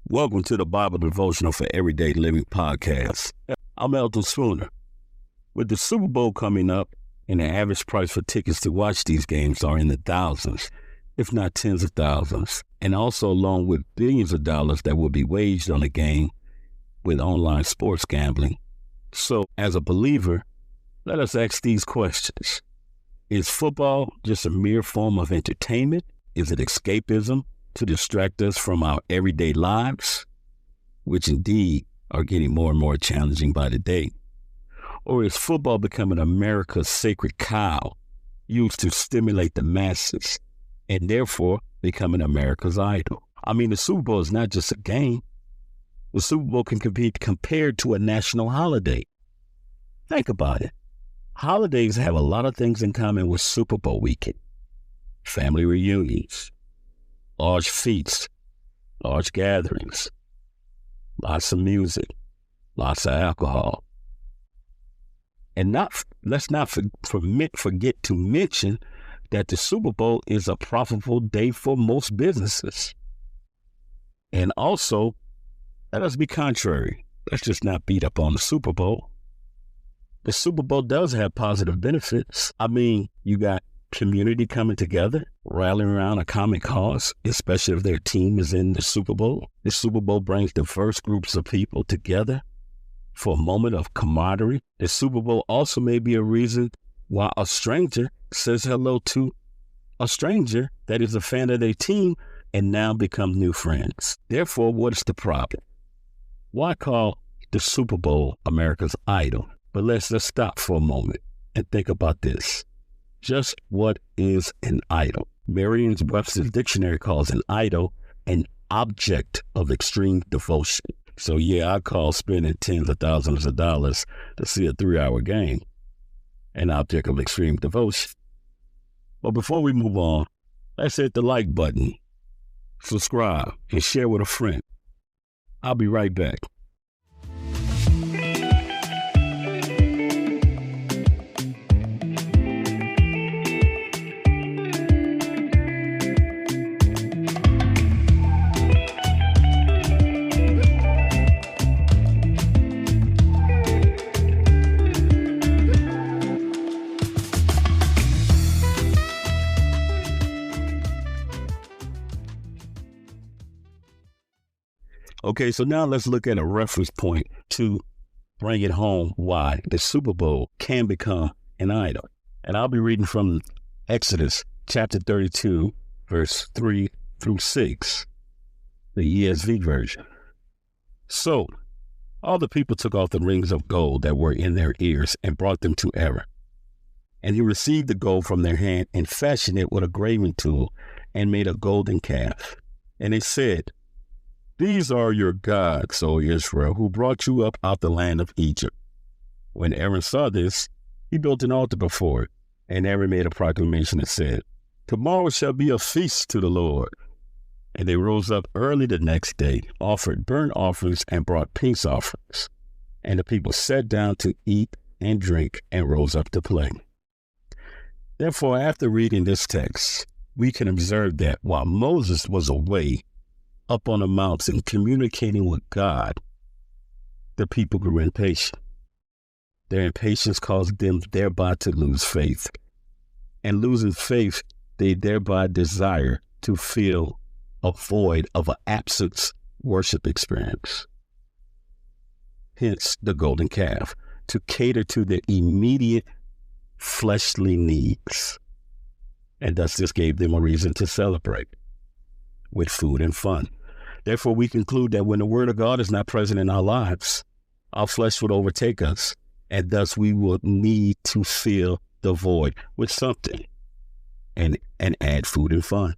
Welcome to the Bible Devotional for Everyday Living podcast. I'm Elton Spooner. With the Super Bowl coming up, and the average price for tickets to watch these games are in the thousands, if not tens of thousands, and also along with billions of dollars that will be waged on the game with online sports gambling. So, as a believer, let us ask these questions. Is football just a mere form of entertainment? Is it escapism to distract us from our everyday lives, which indeed are getting more and more challenging by the day? Or is football becoming America's sacred cow used to stimulate the masses and therefore becoming America's idol? I mean, the Super Bowl is not just a game. The Super Bowl can be compared to a national holiday. Think about it. Holidays have a lot of things in common with Super Bowl weekend. Family reunions, large feasts, large gatherings, lots of music, lots of alcohol. And let's not forget to mention that the Super Bowl is a profitable day for most businesses. And also, let us be contrary. Let's just not beat up on the Super Bowl. The Super Bowl does have positive benefits. I mean, you got community coming together, rallying around a common cause, especially if their team is in the Super Bowl. The Super Bowl brings diverse groups of people together for a moment of camaraderie. The Super Bowl also may be a reason why a stranger says hello to a stranger that is a fan of their team and now become new friends. Therefore, what is the problem? Why call the Super Bowl America's idol? But let's stop for a moment and think about this. Just what is an idol? Merriam-Webster's dictionary calls an idol an object of extreme devotion. So yeah, I call spending tens of thousands of dollars to see a 3-hour game an object of extreme devotion. But before we move on, let's hit the like button, subscribe, and share with a friend. I'll be right back. Okay, so now let's look at a reference point to bring it home why the Super Bowl can become an idol. And I'll be reading from Exodus chapter 32, verse 3 through 6, the ESV version. So all the people took off the rings of gold that were in their ears and brought them to Aaron. And he received the gold from their hand and fashioned it with a graving tool and made a golden calf. And they said, "These are your gods, O Israel, who brought you up out the land of Egypt." When Aaron saw this, he built an altar before it, and Aaron made a proclamation and said, "Tomorrow shall be a feast to the Lord." And they rose up early the next day, offered burnt offerings, and brought peace offerings. And the people sat down to eat and drink and rose up to play. Therefore, after reading this text, we can observe that while Moses was away up on the mountain communicating with God, the people grew impatient. Their impatience caused them thereby to lose faith. And losing faith, they thereby desire to feel a void of an absence worship experience. Hence the golden calf, to cater to their immediate fleshly needs. And thus this gave them a reason to celebrate with food and fun. Therefore, we conclude that when the word of God is not present in our lives, our flesh would overtake us, and thus we will need to fill the void with something and add food and fun.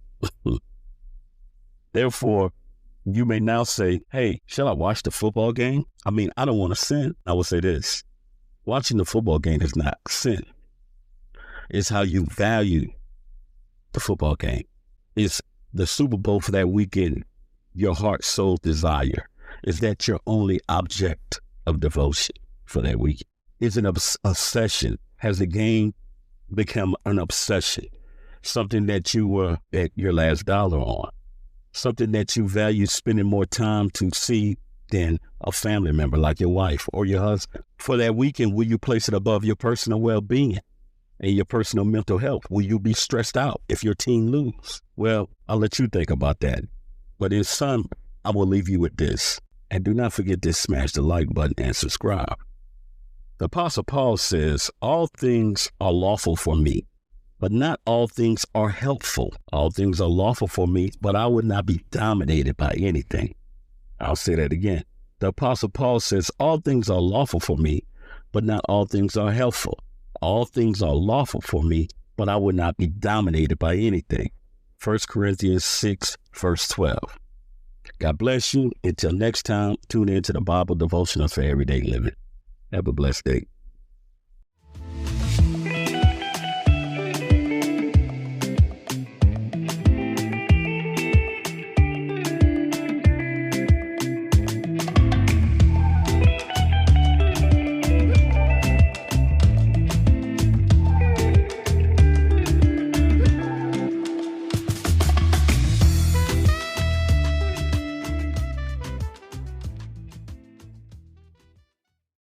Therefore, you may now say, "Hey, shall I watch the football game? I mean, I don't want to sin." I will say this: watching the football game is not sin. It's how you value the football game. It's the Super Bowl for that weekend. Your heart, soul desire. Is that your only object of devotion for that week? Is it an obsession? Has the game become an obsession, something that you were at your last dollar on, something that you value spending more time to see than a family member like your wife or your husband. For that weekend, will you place it above your personal well-being and your personal mental health? Will you be stressed out if your team lose? Well, I'll let you think about that. But in sum, I will leave you with this. And do not forget to smash the like button and subscribe. The Apostle Paul says, all things are lawful for me, but not all things are helpful. All things are lawful for me, but I would not be dominated by anything. I'll say that again. The Apostle Paul says, all things are lawful for me, but not all things are helpful. All things are lawful for me, but I would not be dominated by anything. 1 Corinthians 6, verse 12. God bless you. Until next time, tune in to the Bible Devotional for Everyday Living. Have a blessed day.